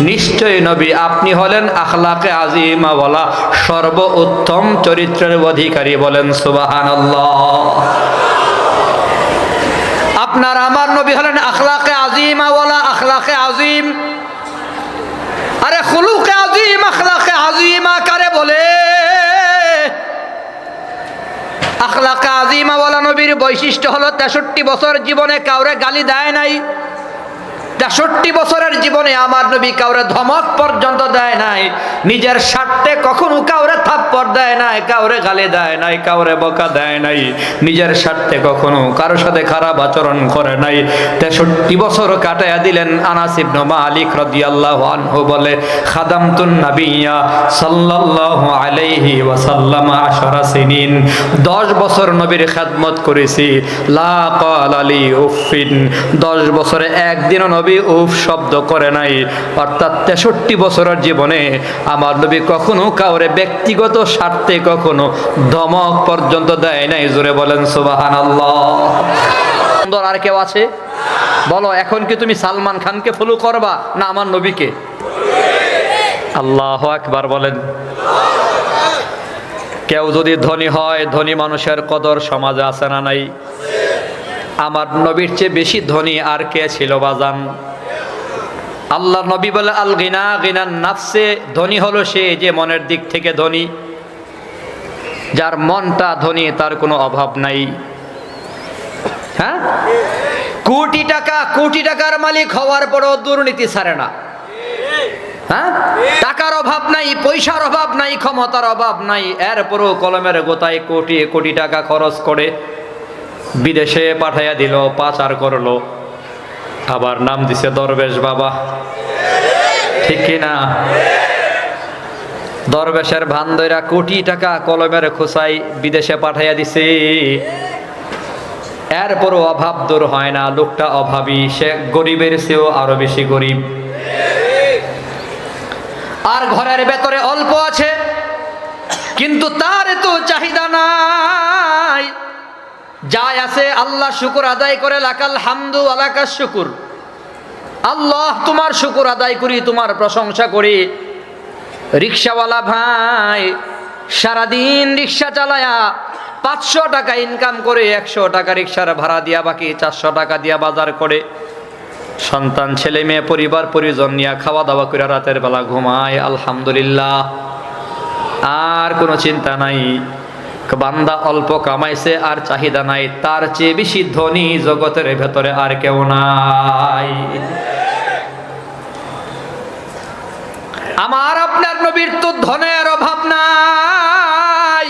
নিশ্চয়ই নবী আপনি হলেন আখলাকে আজিমা ওয়ালা সর্বোত্তম চরিত্রের অধিকারী। বলেন সুবহানাল্লাহ। আপনার আমার নবী হলেন আখলাকে আজিমা ওয়ালা আখলাকে আজিম। আরে খুলুকে আজিম আখলাকে আজিমা কারে বলে? আখলাকে আজিমা ওয়ালা নবীর বৈশিষ্ট্য হলো 63 বছর জীবনে কাউরে গালি দেয় নাই। 63 বছরের জীবনে আমার নবী কাউরে ধমক পর্যন্ত দেয় নাই। নিজের স্বার্থে কখনো কাউরে থাপ্পড় দেয় নাই, কাউরে গালি দেয় নাই, কাউরে বকা দেয় নাই। নিজের স্বার্থে কখনো কারোর সাথে খারাপ আচরণ করে নাই। 63 বছর কাটায়া দিলেন। আনাস ইবনে মালিক রাদিয়াল্লাহু আনহু বলে, খাদামতুন নাবিয়্যা সাল্লাল্লাহু আলাইহি ওয়াসাল্লাম 10 সিনিন, 10 বছর নবীর খেদমত করেছি। লা ক্বালা লি উফিন, 10 বছরে একদিনও নবী উফ শব্দ করে নাই। অর্থাৎ 63 বছরের জীবনে আমার নবী কখনো কাউরে ব্যক্তিগত স্বার্থে কখনো ধমক পর্যন্ত দেয় নাই। জোরে বলেন সুবহানাল্লাহ। সুন্দর আর কেউ আছে? বলো, এখন কি তুমি সালমান খানকে ফলো করবা না আমার নবীকে? আল্লাহু আকবার বলেন। কেউ যদি ধনী হয়, ধনী মানুষের কদর সমাজে আছে না নাই? আমার নবীর চেয়ে বেশি ধনী আর কে ছিল বাজান? আল্লাহ নবী বলে, আল গিনা গিনান নাফসে, ধনী হলো সে যে মনের দিক থেকে ধনী। যার মনটা ধনী তার কোনো অভাব নাই। হ্যাঁ, কোটি টাকার মালিক হওয়ার পরও দুর্নীতি ছাড়ে না। হ্যাঁ, টাকার অভাব নাই, পয়সার অভাব নাই, ক্ষমতার অভাব নাই, এরপরও কলমের গোতায় কোটি কোটি টাকা খরচ করে বিদেশে পাঠাইয়া দিল, পাচার করলো, আবার নাম দিছে দরবেশ বাবা। ঠিক কিনা? দরবেশের ভান ধইরা কোটি টাকা কলমের খোসাই বিদেশে পাঠাইয়া দিছে। এরপরও অভাব দূর হয় না। লোকটা অভাবী, সে গরিবের চেয়েও আরো বেশি গরিব। আর ঘরের ভেতরে অল্প আছে, কিন্তু তার তো চাহিদা নাই। যাই আছে আল্লাহ শুকুর আদায় করে, লাকাল হামদু ওয়া লাকাশ শুকুর। আল্লাহ তোমার শুকুর আদায় করি, তোমার প্রশংসা করি। রিকশাওয়ালা ভাই সারাদিন রিকশা চালায়া 500 টাকা ইনকাম করে 100 টাকা রিকশার ভাড়া দিয়া বাকি 400 টাকা দিয়া বাজার করে, সন্তান ছেলে মেয়ে পরিবার পরিজন নিয়ে খাওয়া দাওয়া করে রাতের বেলা ঘুমায়। আলহামদুলিল্লাহ, আর কোনো চিন্তা নাই। বান্দা অল্প কামাইছে আর চাহিদা নাই, তার চেয়ে বেশি ধনী জগতের ভেতরে আর কেউ নাই। আমার আপনার নবীর তো ধনের অভাব নাই।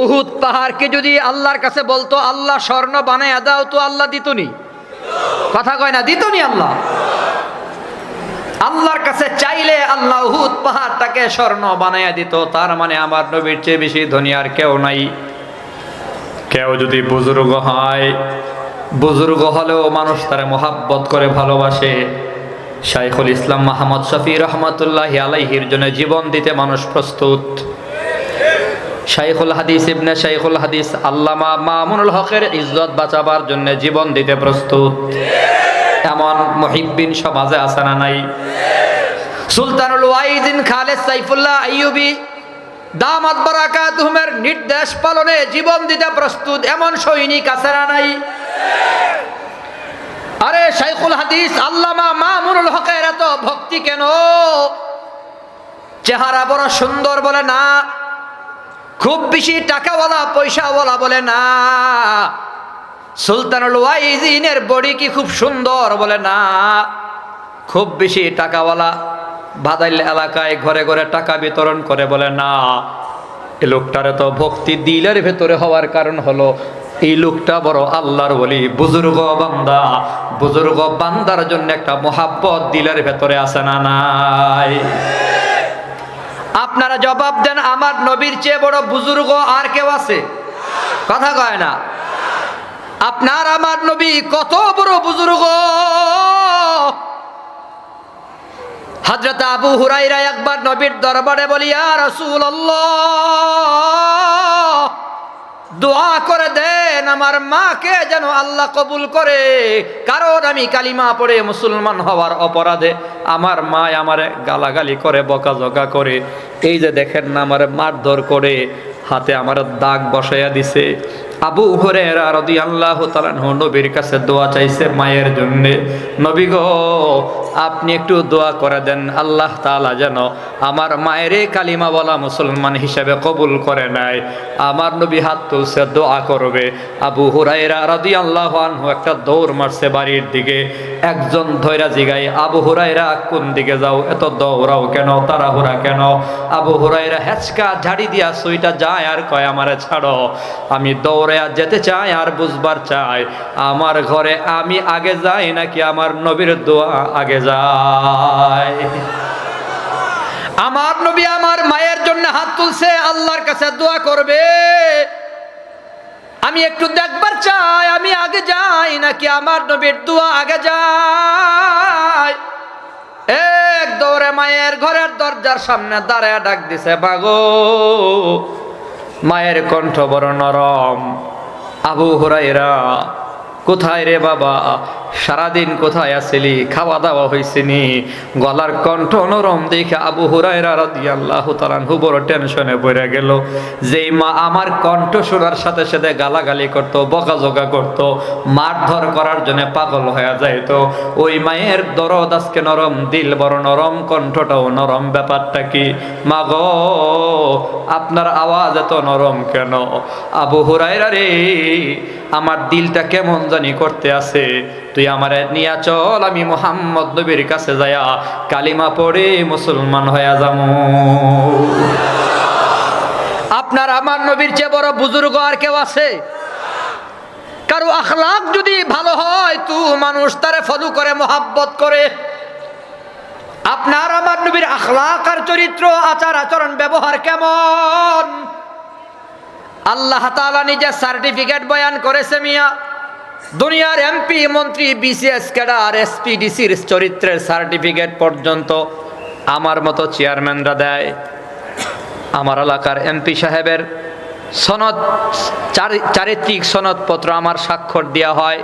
উহুদ পাহাড়কে যদি আল্লাহর কাছে বলতো আল্লাহ স্বর্ণ বানায়া দাও, তো আল্লাহ দিতনি? কথা কয় না, দিতনি আল্লাহ? আল্লাহর কাছে চাইলে আল্লাহ উহুদ পাহাড়টাকে স্বর্ণ বানায়া দিত। তার মানে আমার নবীর চেয়ে বেশি ধনী আর কেউ নাই। কেউ যদি বুজুর্গ হয়, বুজুর্গ হলেও মানুষ তারে মোহাব্বত করে ভালোবাসে। শাইখুল ইসলাম মুহাম্মদ শফি রহমাতুল্লাহি আলাইহির জন্য জীবন দিতে মানুষ প্রস্তুত। শাইখুল হাদিস ইবনে শাইখুল হাদিস আল্লামা মামুনুল হকের ইজ্জত বাঁচাবার জন্য জীবন দিতে প্রস্তুত। এমন মুহিব্বিন সমাজে আছে না নাই? সুলতানুল ওয়াইজিন খালেদ সাইফুল্লাহ আইয়ুবী দামাত বারাকাতুহুমের নির্দেশ পালনে জীবন দিতে প্রস্তুত। এমন সৈনিক আছে না নাই? আরে শাইখুল হাদিস আল্লামা মামুনুল হকের এত ভক্তি কেন? চেহারা বড় সুন্দর বলে না, খুব বেশি টাকাওয়ালা পয়সাওয়ালা বলে না, সুলতানুল ওয়াইজিনের বডি কি খুব সুন্দর বলে না, খুব বেশি টাকাওয়ালা বাদাইল এলাকায় ঘরে ঘরে টাকা বিতরণ করে বলে না। এই লোকটার তো ভক্তি দিলের ভেতরে হওয়ার কারণ হলো এই লোকটা বড় আল্লাহর ওলি, বুজুর্গ বান্দা। বুজুর্গ বান্দার জন্য একটা মোহাব্বত দিলের ভেতরে আছে না নাই? আপনারা জবাব দেন, আমার নবীর চেয়ে বড় বুজুর্গ আর কেউ আছে? কথা কয় না। আপনার আমার নবী কত বড় বুজুর্গ। হযরত আবু হুরায়রা একবার নবীর দরবারে বলি, ইয়া রাসূলুল্লাহ, দোয়া করে দেন আমার মাকে যেন আল্লাহ কবুল করে, কারণ আমি কালিমা পড়ে মুসলমান হওয়ার অপরাধে আমার মা আমারে গালাগালি করে, বকাঝকা করে, এই যে দেখেন না আমারে মারধর করে, হাতে আমার দাগ বসাইয়া দিছে। আবু হুরায়রা রাদিয়াল্লাহু তাআলা নবীর কাছে দোয়া চাইছে মায়ের জন্য, নবী গো আপনি একটু দোয়া করে দেন, আল্লাহ তাআলা যেন আমার মায়ের কালিমা বলা মুসলমান হিসেবে কবুল করে নেয়। আমার নবী হাত তুলছে দোয়া করবে। আবু হুরায়রা রাদিয়াল্লাহু আনহু একটা দৌড় মারছে বাড়ির দিকে। একজন ধৈরা জিগাই, আবু হুরায়রা কোন দিকে যাও, এত দৌড়াও কেন, তাড়াহুড়া কেন? আবু হুরায়রা হেঁচকা ঝাড়ি দিয়া সুইটা যায় আর কয় আমারে ছাড়ো, আমি দৌড়ে যেতে চাই আর বুঝবার চাই আমার ঘরে আমি আগে যাই নাকি আমার নবীর দোয়া আগে যায়। আমার নবী আমার মায়ের জন্য হাত তুলছে, আল্লাহর কাছে দোয়া করবে, আমি একটু দেখবার চাই আমি আগে যাই নাকি আমার নবীর দোয়া আগে যায়। এক দৌড়ে মায়ের ঘরের দরজার সামনে দাঁড়ায় ডাক দিছে, বাগো। মায়ের কণ্ঠ বড় নরম। আবু হুরায়রা কোথায় রে বাবা, সারাদিন কোথায় আছিলি, খাওয়া দাওয়া হয়েছিনি? গলার কণ্ঠ নরম দেখে আবু হুরায়রা রাদিয়াল্লাহু তাআলা বড় টেনশনে পড়ে গেল। যেই মা আমার কণ্ঠ শোনার সাথে সাথে গালাগালি করত, বকাঝকা করত, মারধর করার জন্য পাগল হয়ে যাইতো, ওই মায়ের দরদ আজকে নরম, দিল বড় নরম, কণ্ঠটাও নরম। ব্যাপারটা কি মা গো, আপনার আওয়াজ এত নরম কেন? আবু হুরায়রা রে, আমার দিলটা কেমন জানি করতে আছে, তুই আমারে নিয়া চল, আমি মুহাম্মদ নবীর কাছে যায়া কালিমা পড়ে মুসলমান হয়ে যাবো। আপনার আমার নবীর চেয়ে বড় বুজুর্গ আর কেউ আছে? কারো আখলাক যদি ভালো হয় তো মানুষ তারে ফলো করে, মোহাব্বত করে। আপনার আমার নবীর আখলাক আর চরিত্র, আচার আচরণ, ব্যবহার কেমন? আল্লাহ তাআলা নিজে সার্টিফিকেট বয়ান করেছে মিয়া। দুনিয়ার এমপি, মন্ত্রী, বিসিএস ক্যাডার, এসপিডিসির চরিত্রের সার্টিফিকেট পর্যন্ত আমার মতো চেয়ারম্যানরা দেয়। আমার এলাকার এমপি সাহেবের সনদ, চারিত্রিক সনদপত্র আমার স্বাক্ষর দেওয়া হয়,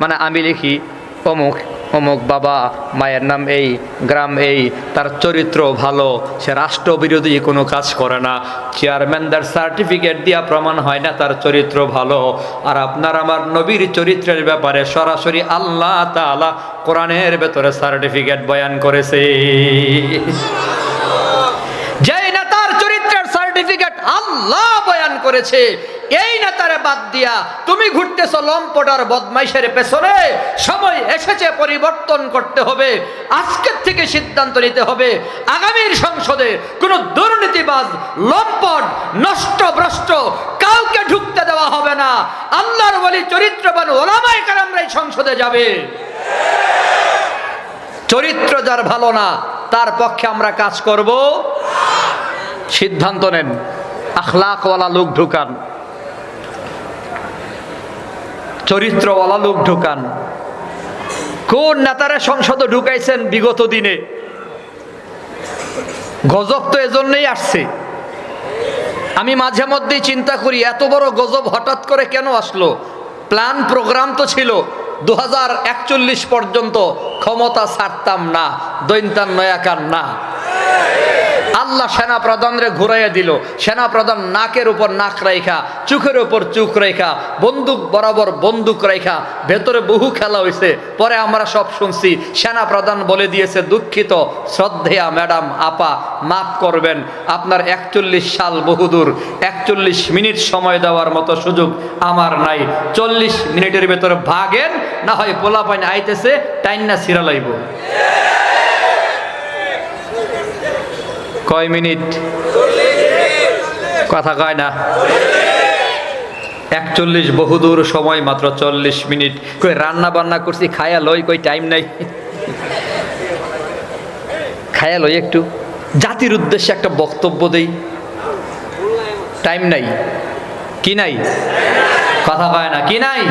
মানে আমি লিখি অমুক অমুক বাবা, মায়ের নাম এই, গ্রাম এই, তার চরিত্র ভালো, সে রাষ্ট্রবিরোধী কোনো কাজ করে না। চেয়ারম্যানদের সার্টিফিকেট দিয়া প্রমাণ হয় না তার চরিত্র ভালো। আর আপনার আমার নবীর চরিত্রের ব্যাপারে সরাসরি আল্লাহ তাআলা কোরআনের ভেতরে সার্টিফিকেট বয়ান করেছে। যেই নেতার চরিত্রের সার্টিফিকেট আল্লাহ বয়ান করেছে, এই নেতারে বাদ দিয়া তুমি ঘুরতেছ লম্পটার বদমাইশের পেছনে, সময় এসেছে পরিবর্তন করতে হবে। আজকের থেকে সিদ্ধান্ত নিতে হবে, আগামীর সংসদে কোনো দুর্নীতিবাজ, লম্পট, নষ্টভ্রষ্ট কাউকে ঢুকতে দেওয়া হবে না। আল্লাহর ওলি চরিত্রবান ওলামায়ে কেরামরাই সংসদে যাবে। চরিত্র যার ভালো না তার পক্ষে আমরা কাজ করব। সিদ্ধান্ত নেন, আখলাকওয়ালা লোক ঢুকান, চরিত্রওয়ালা লোক ঢুকান। কোন নেতারা সংসদে ঢুকাইছেন বিগত দিনে? গজব তো এজন্যই আসছে। আমি মাঝে মধ্যেই চিন্তা করি, এত বড় গজব হঠাৎ করে কেন আসলো? প্ল্যান প্রোগ্রাম তো ছিল 2041 পর্যন্ত ক্ষমতা ছাড়তাম না, দৈন্তান নয়াকার না। আল্লাহ সেনা প্রধানরে ঘুরাইয়া দিল। সেনা প্রধান নাকের উপর নাক রাইখা, চোখের উপর চোখ রাইখা, বন্দুক বরাবর বন্দুক রাইখা, ভেতরে বহু খেলা হয়েছে। পরে আমরা সব শুনছি, সেনা প্রধান বলে দিয়েছে, দুঃখিত শ্রদ্ধেয়া ম্যাডাম, আপা, মাফ করবেন, আপনার 41 সাল বহুদূর, 41 মিনিট সময় দেওয়ার মতো সুযোগ আমার নাই। 40 মিনিটের ভেতরে ভাগেন, না হয় পোলাপাইন আইতেছে, টাইন্না সিরা লাইব। কয় মিনিট? কথা কয় না। 41 বহুদূর সময়, মাত্র 40 মিনিট। কই রান্না বান্না করছি, খায়া লই, কই টাইম নাই, খায়া লই একটু, জাতির উদ্দেশ্যে একটা বক্তব্য দেই, টাইম নাই। কি নাই? কথা কয় না, কি নাই?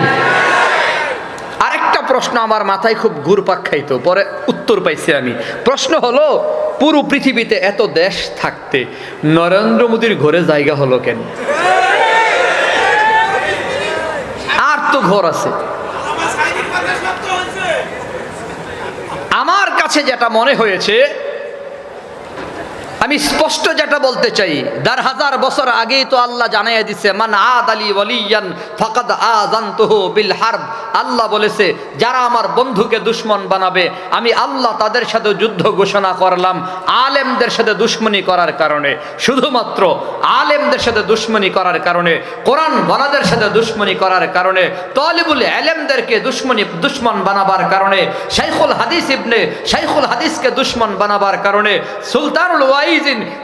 আরেকটা প্রশ্ন আমার মাথায় খুব ঘুরপাক খাইতো, পরে উত্তর পাইছি আমি। প্রশ্ন হলো, পুরো পৃথিবীতে এত দেশ থাকতে নরেন্দ্র মোদীর ঘরে জায়গা হলো কেন? আর তো ঘর আছে। আমার কাছে কাছে যেটা মনে হয়েছে, আমি স্পষ্ট যেটা বলতে চাই, ১,৫০০ বছর আগেই তো আল্লাহ জানাইয়া দিছে, মান আদালি ওয়ালিয়ান ফাকাদ আযানতুহু বিল হারব। আল্লাহ বলেছে যারা আমার বন্ধুকে দুশমন বানাবে আমি আল্লাহ তাদের সাথে যুদ্ধ ঘোষণা করলাম। আলেমদের সাথে দুশমনি করার কারণে, শুধুমাত্র আলেমদের সাথে দুশমনি করার কারণে, কোরআন ওয়ালাদের সাথে দুশমনি করার কারণে, তালিবুল ইলমদেরকে দুশমন বানাবার কারণে, শাইখুল হাদিসকে দুশমন বানাবার কারণে, সুলতানুল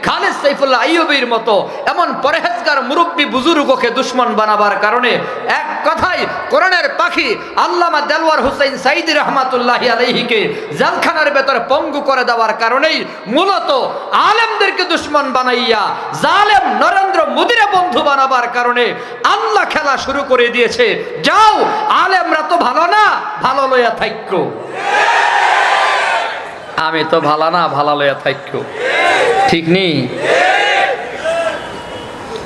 খালিদ সাইফুল্লাহ আইয়ুবীর মতো এমন পরহেজগার মুরব্বী বুজুর্গকে দুশমন বানাবার কারণে, এক কথায় কোরআনের পাখি আল্লামা দেলওয়ার হুসাইন সাইদি রহমাতুল্লাহি আলাইহিকে জেলখানার ভেতর পঙ্গু করে দেওয়ার কারণেই মূলত আলেমদেরকে দুশমন বানাইয়া জালেম নরেন্দ্র মোদিরে বন্ধু বানাবার কারণে আল্লাহ খেলা শুরু করে দিয়েছে। যাও, আলেমরা তো ভালো না, ভালো লইয়া থাইক্য। আমি তো ভালো না, ভালো লইয়া থাইক্য। ঠিক নেই?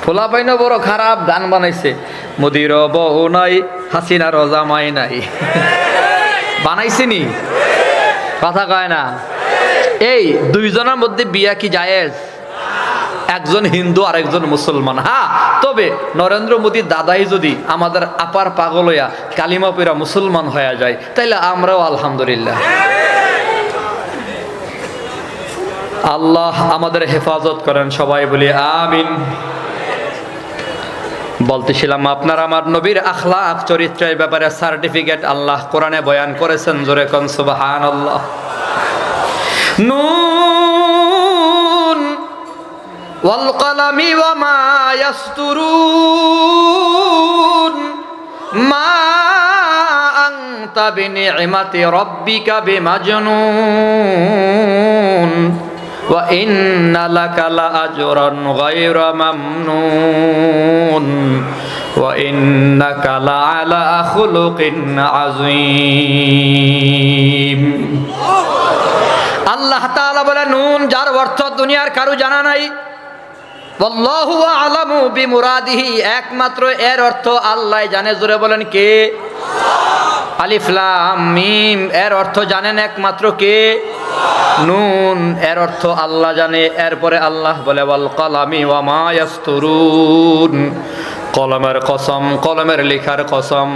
ফোলা পাইন বড় খারাপ গান বানাইছে, মোদির বউ নাই, হাসিনার জামাই নাই। বানাইছে নি? কথা কয় না। এই দুইজনের মধ্যে বিয়া কি জায়েজ? একজন হিন্দু আর একজন মুসলমান। হ্যাঁ, তবে নরেন্দ্র মোদীর দাদাই যদি আমাদের আপার পাগল হইয়া কালিমা পইরা মুসলমান হয়ে যায় তাইলে আমরাও আলহামদুলিল্লাহ। আল্লাহ আমাদের হেফাজত করেন, সবাই বলি আমিন। বলতেছিলাম আপনার আমার নবীর আখলাক চরিত্রের ব্যাপারে সার্টিফিকেট আল্লাহ কোরআনে বয়ান করেছেন, জোরে কোন সুবহানাল্লাহ। নুন ওয়াল কলামি ওয়া মা ইয়াসতুরুন মা আনতা বিনি'মাতি রাব্বিকা বিমাজনুন ওয়া ইন্না লাকা লাআজরান গায়রা মামনুন ওয়া ইন্নাকা লাআলা খুলুকিন আযীম। আল্লাহ তাআলা বলে নুন, যার অর্থ দুনিয়ার কারো জানা নাই। আল্লাহু আ'লামু বিমুরাদিহি, একমাত্র এর অর্থ আল্লাহ জানে। জোরে বলেন কে? আলিফ লাম মিম, এর অর্থ জানেন একমাত্র কে? নুন, এর অর্থ আল্লাহ জানে। এরপরে আল্লাহ বলে ওয়াল কলামি ওয়া মা ইয়াসতুরুন, কলমের কসম, কলমের লেখার কসম।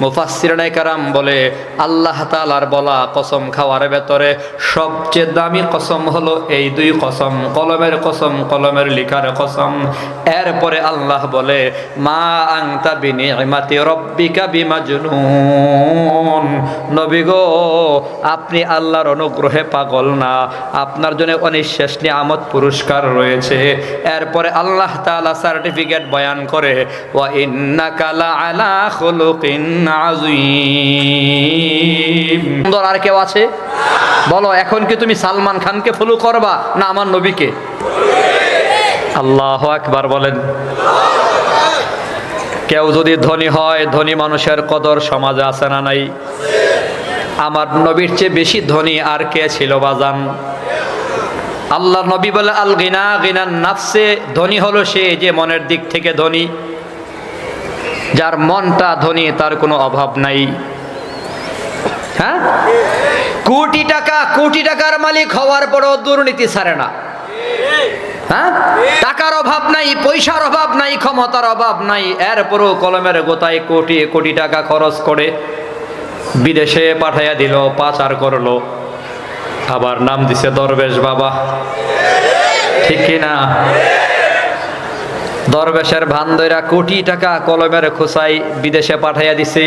মুফাসসিরিনে কেরাম বলে আল্লাহ তাআলার বলা কসম খাওয়ার ভেতরে সবচেয়ে দামি কসম হলো এই দুই কসম, কলমের কসম, কলমের লেখার কসম। এরপরে আল্লাহ বলে মা আনতা বিনি'মাতি রাব্বিকা বিমাজনুন, নবী গো আপনি আল্লাহর অনুগ্রহে পাগল না, আপনার জন্য অনিঃশেষ নিয়ামত পুরস্কার রয়েছে। এরপরে আল্লাহ তাআলা সার্টিফিকেট বয়ান করে ওয়া ইন্নাকা লাআলা খুলুকিন আযীম। সুন্দর আর কেউ আছে? বলো, এখন কি তুমি সালমান খানকে ফলো করবা না আমার নবীকে? আল্লাহু আকবার বলেন। কেউ যদি ধনী হয়, ধনী মানুষের কদর সমাজে আছে না নাই? আমার নবীর চেয়ে বেশি ধনী আর কে ছিল বাজান? আল্লাহ নবী বলে আল গিনা গিনান নাফসে, ধনী হলো সে যে মনের দিক থেকে ধনী, যার মনটা ধনী তার কোনো অভাব নাই। হ্যাঁ, কোটি টাকার মালিক হওয়ার পরও দুর্নীতি ছাড়ে না। হ্যাঁ, টাকার অভাব নাই, পয়সার অভাব নাই, ক্ষমতার অভাব নাই, এরপরও কলমের গোতায় কোটি কোটি টাকা খরচ করে বিদেশে পাঠাইয়া দিল, পাচার করলো, আবার নাম দিছে দরবেশ বাবা। ঠিক কিনা? দরবেশের ভান ধইরা কোটি টাকা কলমের খোসাই বিদেশে পাঠাইয়া দিছে,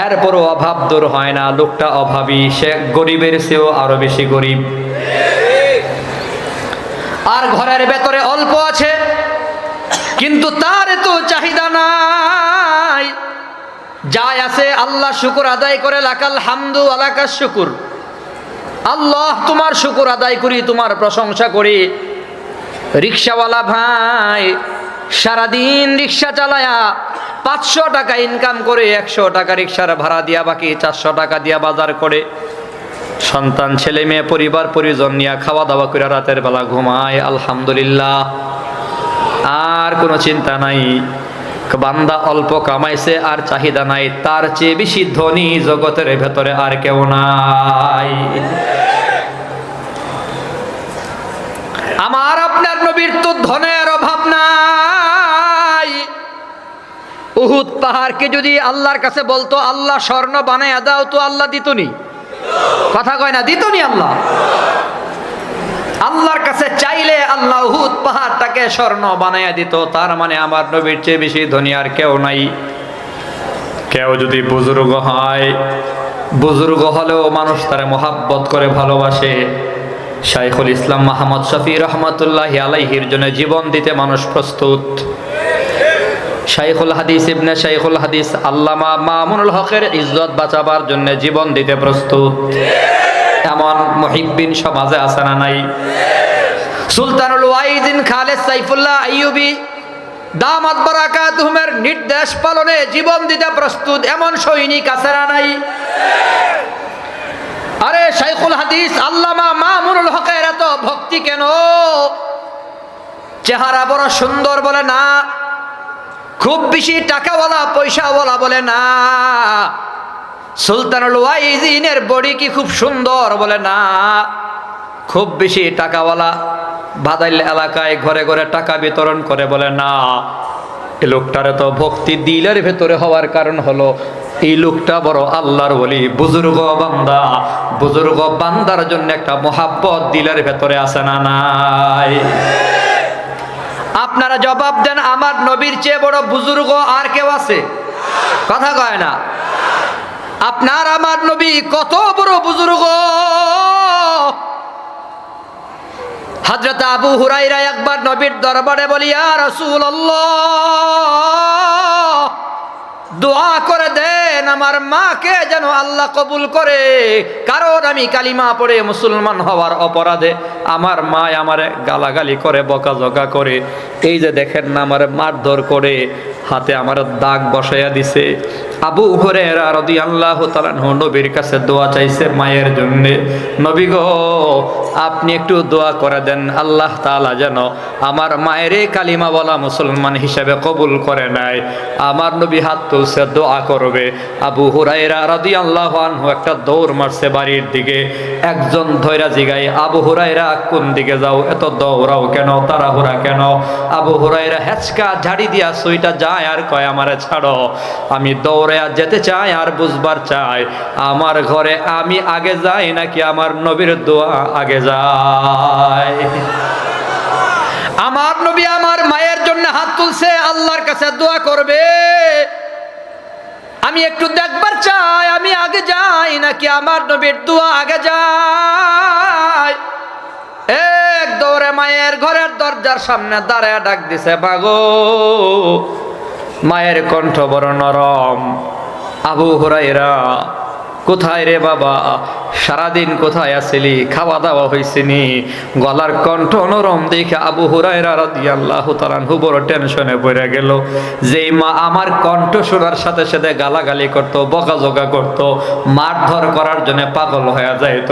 এরপরও অভাব দূর হয় না। লোকটা অভাবী, সে গরিবের চেয়েও আরো বেশি গরিব। আর ঘরের ভেতরে অল্প আছে কিন্তু তার তো চাহিদা নাই, যাই আছে আল্লাহ শুকর আদায় করে, লাকাল হামদু ওয়া লাকাশ শুকুর। আল্লাহ তোমার শুকর আদায় করি, তোমার প্রশংসা করি। রিকশাওয়ালা ভাই সারাদিন রিকশা চালায়া 500 টাকা ইনকাম করে 100 টাকা রিকশার ভাড়া দিয়া বাকি 400 টাকা দিয়া বাজার করে, সন্তান ছেলে মেয়ে পরিবার পরিজন নিয়ে খাওয়া দাওয়া করে রাতের বেলা ঘুমায়, আলহামদুলিল্লাহ, আর কোনো চিন্তা নাই। বান্দা অল্প কামাইছে আর চাহিদা নাই, তার চেয়ে বেশি ধনী জগতের ভেতরে আর কেউ নাই। আমার আপনার নবীর তো ধনের অভাব নাই। উহুদ পাহাড়কে যদি আল্লাহর কাছে বলতো আল্লাহ স্বর্ণ বানায়া দাও, তো আল্লাহ দিতনি? কথা কয় না, দিতনি? আল্লাহ আল্লাহর কাছে চাইলে আল্লাহ উহুদ পাহাড়টাকে স্বর্ণ বানায়া দিত। তার মানে আমার নবীর চেয়ে বেশি ধনী আর কেউ নাই। কেউ যদি বুজুর্গ হয়, বুজুর্গ হলেও মানুষ তারে মোহাব্বত করে ভালোবাসে। শাইখুল ইসলাম মুহাম্মদ শফি রহমতুল্লাহি আলাইহির জন্য জীবন দিতে মানুষ প্রস্তুত। শাইখুল হাদিস ইবনে শাইখুল হাদিস আল্লামা মামুনুল হকের ইজ্জত বাঁচাবার জন্য জীবন দিতে প্রস্তুত। এমন মুহিব্বিন সমাজে আছে না নাই? সুলতানুল ওয়াইজিন খালেদ সাইফুল্লাহ আইয়ুবী দামাত বারাকাতুহুমের নির্দেশ পালনে জীবন দিতে প্রস্তুত এমন সৈনিক আছে না নাই? আরে শাইখুল হাদিস আল্লামা মামুনুল হকের এত ভক্তি কেন? চেহারা বড় সুন্দর বলে না, খুব বেশি টাকাওয়ালা পয়সাওয়ালা বলে না, সুলতানুল ওয়াইজিনের বডি কি খুব সুন্দর বলে না, খুব বেশি টাকাওয়ালা বাদাইল এলাকায় ঘরে ঘরে টাকা বিতরণ করে বলে না। এই লোকটার এত ভক্তি দিলের ভেতরে হওয়ার কারণ হলো এই লোকটা বড় আল্লাহর ওলি, বুজুর্গ বান্দা। বুজুর্গ বান্দার জন্য একটা মোহাব্বত দিলের ভেতরে আছে না নাই? আপনারা জবাব দেন, আমার নবীর চেয়ে বড় বুজুর্গ আর কেউ আছে? কথা কয় না। আপনার আমার নবী কত বড় বুজুর্গ। হযরত আবু হুরায়রা একবার নবীর দরবারে বলি, ইয়া রাসূলুল্লাহ, দোয়া করে দেন আমার মাকে যেন আল্লাহ কবুল করে, কারণ আমি কালিমা পড়ে মুসলমান হওয়ার অপরাধে আমার মা আমারে গালাগালি করে, বকাঝকা করে। এই যে দেখেন না, আমার মারধর করে, হাতে আমার দাগ বসাইয়া দিছে। আবু হুরায়রা রাদিয়াল্লাহু তাআলা নবীর কাছে দোয়া চাইছে মায়ের জন্য। নবী গো, আপনি একটু দোয়া করে দেন আল্লাহ তাআলা যেন আমার মায়ের কালিমা বলা মুসলমান হিসেবে কবুল করে নেয়। আমার নবী হাত তুলছে, দোয়া করবে। আবু হুরায়রা রাদিয়াল্লাহু আনহু একটা দৌড় মারছে বাড়ির দিকে। একজন ধৈরা জিগাই, আবু হুরায়রা কোন দিকে যাও, এত দৌড়াও কেন, তাড়াহুড়া কেন? আবু হুরায়রা হেঁচকা ঝাড়ি দিয়া সুইটা যায় আর কয়, আমারে ছাড়ো, আমি দৌড়ে যেতে চাই আর বুঝবার চাই আমার ঘরে আমি আগে যাই নাকি আমার নবীর দোয়া আগে যায়। আমার নবী আমার মায়ের জন্য হাত তুলছে, আল্লাহর কাছে দোয়া করবে। আমি একটু দেখবার চাই আমি আগে যাই নাকি আমার নবীর দোয়া আগে যায়। এক দৌড়ে মায়ের ঘরের দরজার সামনে দাঁড়ায় ডাক দিছে, মাগো। মায়ের কণ্ঠ বড় নরম। আবু হুরায়রা, কোথায় রে বাবা, সারাদিন কোথায় আছিলি, খাওয়া দাওয়া হয়েছিনি? গলার কণ্ঠ নরম দেখে আবু হুরায়রা রাদিয়াল্লাহু তাআলা আনহু বড় টেনশনে পড়ে গেল। যেই মা আমার কণ্ঠ শোনার সাথে সাথে গালাগালি করত, বকাঝকা করত, মারধর করার জন্য পাগল হয়ে যাইত,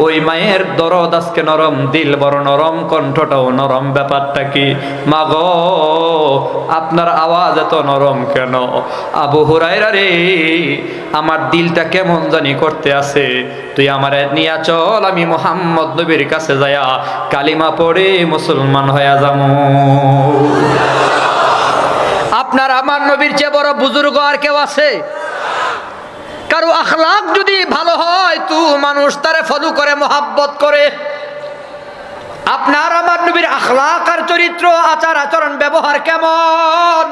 ওই মায়ের দরদ আজকে নরম, দিল বড় নরম, কণ্ঠটাও নরম। ব্যাপারটা কি? মা গো, আপনার আওয়াজ এত নরম কেন? আবু হুরায়রা রে, আমার দিলটা কেমন জানি করতে আছে, তুই আমারে নিয়া চল, আমি মুহাম্মদ নবীর কাছে যায়া কালিমা পড়ে মুসলমান হয়ে যাবো। আপনার আমার নবীর চেয়ে বড় বুজুর্গ আর কেউ আছে? কারো আখলাক যদি ভালো হয় তো মানুষ তারে ফলো করে, মোহাব্বত করে। আপনার আমার নবীর আখলাক আর চরিত্র, আচার আচরণ, ব্যবহার কেমন?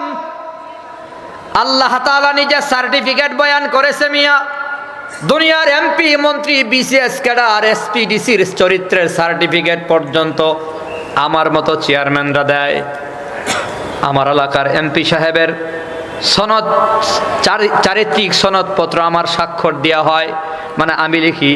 আল্লাহ তাআলা নিজে সার্টিফিকেট বয়ান করেছে মিয়া। দুনিয়ার এমপি, মন্ত্রী, বিসিএস ক্যাডার, এসপিডিসির চরিত্রের সার্টিফিকেট পর্যন্ত আমার মতো চেয়ারম্যানরা দেয়। আমার এলাকার এমপি সাহেবের সনদ, চারিত্রিক সনদপত্র আমার স্বাক্ষর দেওয়া হয়। মানে আমি লিখি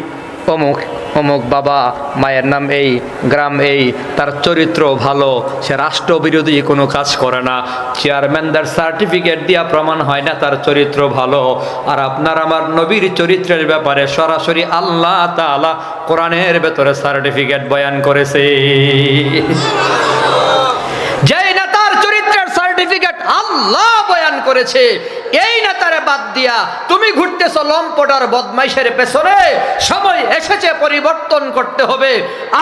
অমুক অমুক বাবা, মায়ের নাম এই, গ্রাম এই, তার চরিত্র ভালো, সে রাষ্ট্রবিরোধী কোনো কাজ করে না। চেয়ারম্যানদের সার্টিফিকেট দিয়া প্রমাণ হয় না তার চরিত্র ভালো। আর আপনার আমার নবীর চরিত্রের ব্যাপারে সরাসরি আল্লাহ তাআলা কোরআনের ভেতরে সার্টিফিকেট বয়ান করেছে। যেই না তার চরিত্রের সার্টিফিকেট আল্লাহ বয়ান করেছে। এই নেতারে বাদ দিয়া তুমি ঘুরতেছো লম্পটার বদমাইশের পেছনে। সময় এসেছে পরিবর্তন করতে হবে।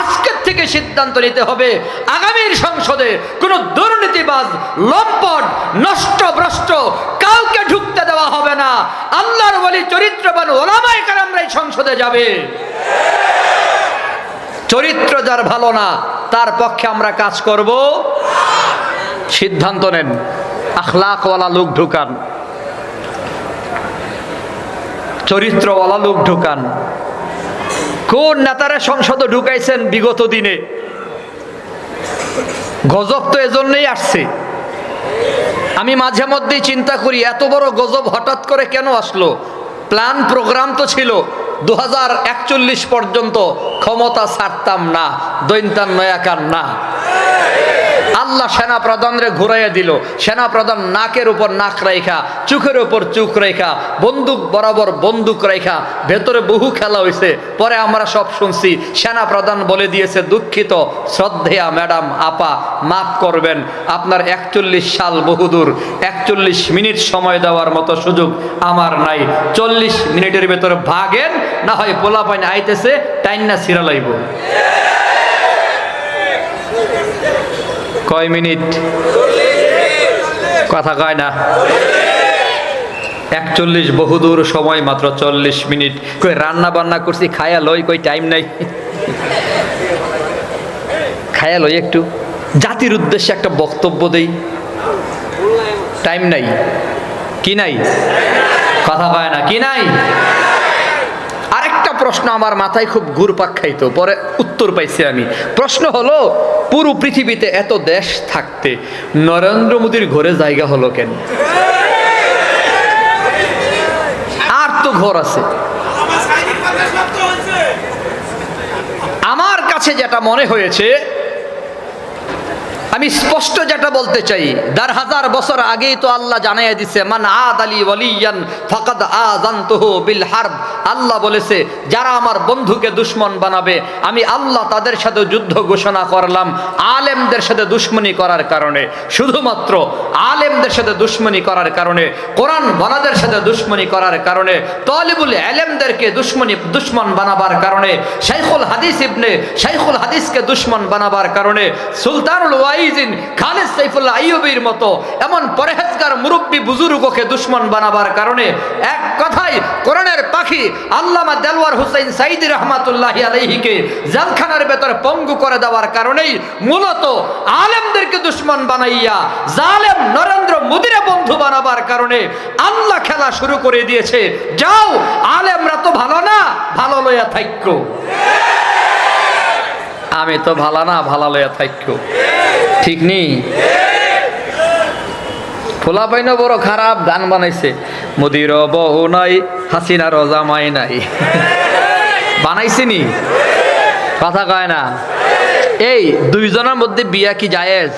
আজকের থেকে সিদ্ধান্ত নিতে হবে, আগামীর সংসদে কোনো দুর্নীতিবাজ, লম্পট, নষ্টভ্রষ্ট কাউকে ঢুকতে দেওয়া হবে না। আল্লাহর ওলি চরিত্রবান ওলামায়ে কেরামরা এই সংসদে যাবে। চরিত্র যার ভালো না তার পক্ষে আমরা কাজ করব। সিদ্ধান্ত নেন, আখলাকওয়ালা লোক ঢুকান, চরিত্রওয়ালা লোক ঢুকান। কোন নেতারা সংসদে ঢুকাইছেন বিগত দিনে? গজব তো এজন্যই আসছে। আমি মাঝে মধ্যেই চিন্তা করি, এত বড় গজব হঠাৎ করে কেন আসলো? প্ল্যান প্রোগ্রাম তো ছিল 2041 পর্যন্ত ক্ষমতা ছাড়তাম না, দৈন্তান নয়াকার না। আল্লাহ সেনা প্রধানরে ঘুরাইয়া দিল। সেনা প্রধান নাকের উপর নাক রাইখা, চোখের উপর চোখ রাইখা, বন্দুক বরাবর বন্দুক রাইখা, ভেতরে বহু খেলা হয়েছে। পরে আমরা সব শুনছি, সেনা প্রধান বলে দিয়েছে, দুঃখিত শ্রদ্ধেয়া ম্যাডাম, আপা, মাফ করবেন, আপনার 41 সাল বহুদূর, 41 মিনিট সময় দেওয়ার মতো সুযোগ আমার নাই। 40 মিনিটের ভেতরে ভাগেন, না হয় পোলা পাইন আইতেছে, টাইন্না ছিঁড়া লাইব। কয় মিনিট? কথা কয় না। 41 বহুদূর সময়, মাত্র 40 মিনিট। কই রান্না বান্না করছি, খায়া লই, কই টাইম নাই, খায়া লই একটু, জাতির উদ্দেশ্যে একটা বক্তব্য দেই, টাইম নাই। কি নাই? কথা কয় না। কি নাই? আরেকটা প্রশ্ন আমার মাথায় খুব ঘুরপাক খাইতো, পরে উত্তর পাইছি আমি। প্রশ্ন হলো, পুরো পৃথিবীতে এত দেশ থাকতে নরেন্দ্র মোদীর ঘরে জায়গা হলো কেন? আর তো ঘর আছে। আমার কাছে যেটা মনে হয়েছে, আমি স্পষ্ট যেটা বলতে চাই, 1000 বছর আগেই তো আল্লাহ জানাইয়া দিছে, মান আদ আলী ওয়ালিয়ান ফাকাদ আযানতুহু বিল হারব। আল্লাহ বলেছে, যারা আমার বন্ধুকে দুশমন বানাবে, আমি আল্লাহ তাদের সাথে যুদ্ধ ঘোষণা করলাম। আলেমদের সাথে দুশমনি করার কারণে, শুধুমাত্র আলেমদের সাথে দুশমনি করার কারণে, কোরআন ওয়ালাদের সাথে দুশমনি করার কারণে, তালিবুল ইলমদেরকে দুশমন বানাবার কারণে, শাইখুল হাদিসকে দুশমন বানাবার কারণে, সুলতানুল ওয়াইজিন খালিদ সাইফুল্লাহ আইয়ুবীর মতো এমন পরহেজগার মুরব্বী বুজুর্গকে দুশমন বানাবার কারণে, এক কথায় কোরআনের পাখি আল্লামা দেলওয়ার হুসাইন সাইদি রহমাতুল্লাহি আলাইহিকে জেলখানার ভেতরে পঙ্গু করে দেওয়ার কারণেই মূলত আলেমদেরকে দুশমন বানাইয়া জালেম নরেন্দ্র মোদীরে বন্ধু বানাবার কারণে আল্লাহ খেলা শুরু করে দিয়েছে। যাও, আলেমরা তো ভালো না, ভালো লইয়া থাইক্য। আমি তো ভালো না, ভালো লইয়া থাইক্য। ঠিক নি? ফোলা পাইন বড় খারাপ গান বানাইছে, মোদির বউ নাই, হাসিনার জামাই নাই। বানাইছে নি? কথা কয় না। এই দুইজনের মধ্যে বিয়া কি জায়েজ?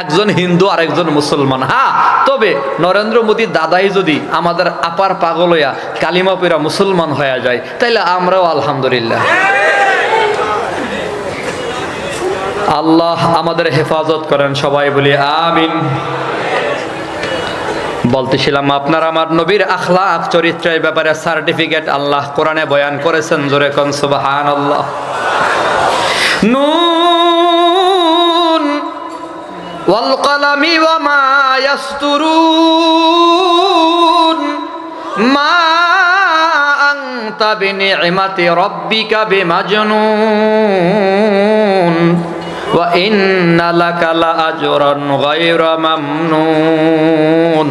একজন হিন্দু আর একজন মুসলমান। হ্যাঁ, তবে নরেন্দ্র মোদীর দাদাই যদি আমাদের আপার পাগল হইয়া কালিমা পইরা মুসলমান হয়ে যায়, তাইলে আমরাও আলহামদুলিল্লাহ। আল্লাহ আমাদের হেফাজত করেন, সবাই বলি আমিন। বলতেছিলাম, আপনার আমার নবীর আখলাক চরিত্রের ব্যাপারে সার্টিফিকেট আল্লাহ কোরআনে বয়ান করেছেন। জোরে কোন সুবহানাল্লাহ। নুন ওয়াল কলামি ওয়া মা ইয়াসতুরুন মা আনতা বিনি'মাতি রাব্বিকা বিমাজনুন ওয়া ইন্না লাকা লাআজরান গায়রা মামনুন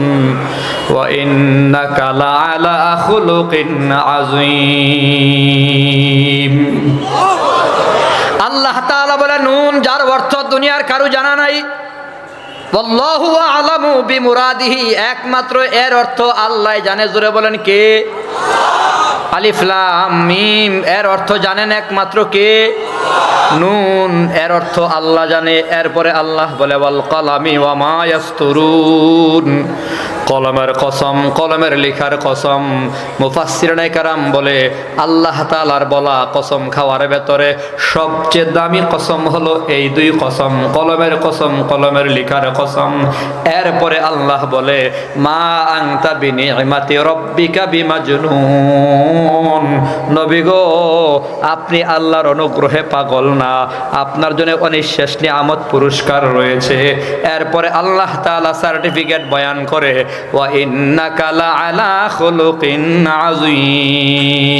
ওয়া ইন্নাকা লাআলা খুলুকিন আযীম। আল্লাহ তাআলা বলে, নুন, যার অর্থ দুনিয়ার কারো জানা নাই। আল্লাহু আ'লামু বিমুরাদিহি, একমাত্র এর অর্থ আল্লাহ জানে। জোরে বলেন কে? আলিফ লাম মিম এর অর্থ জানেন একমাত্র কে? নুন এর অর্থ আল্লাহ জানে। এরপরে আল্লাহ বলে ওয়াল কলামি ওয়া মা ইয়াসতুরুন, কলমের কসম, কলমের লেখার কসম। মুফাসসিরিনে কেরাম বলে আল্লাহ তাআলার বলা কসম খাওয়ার ভেতরে সবচেয়ে দামি কসম হলো এই দুই কসম, কলমের কসম, কলমের লেখার কসম। এরপরে আল্লাহ বলে মা আনতা বিনিমাতি রব্বিকা বিমাজনুন, নবী গো আপনি আল্লাহর অনুগ্রহে পাগল না, আপনার জন্য অনিঃশেষ নিয়ামত পুরস্কার রয়েছে। এরপরে আল্লাহ তাআলা সার্টিফিকেট বয়ান করে ওয়া ইন্নাকা লা আলা খুলুকিন আযীম।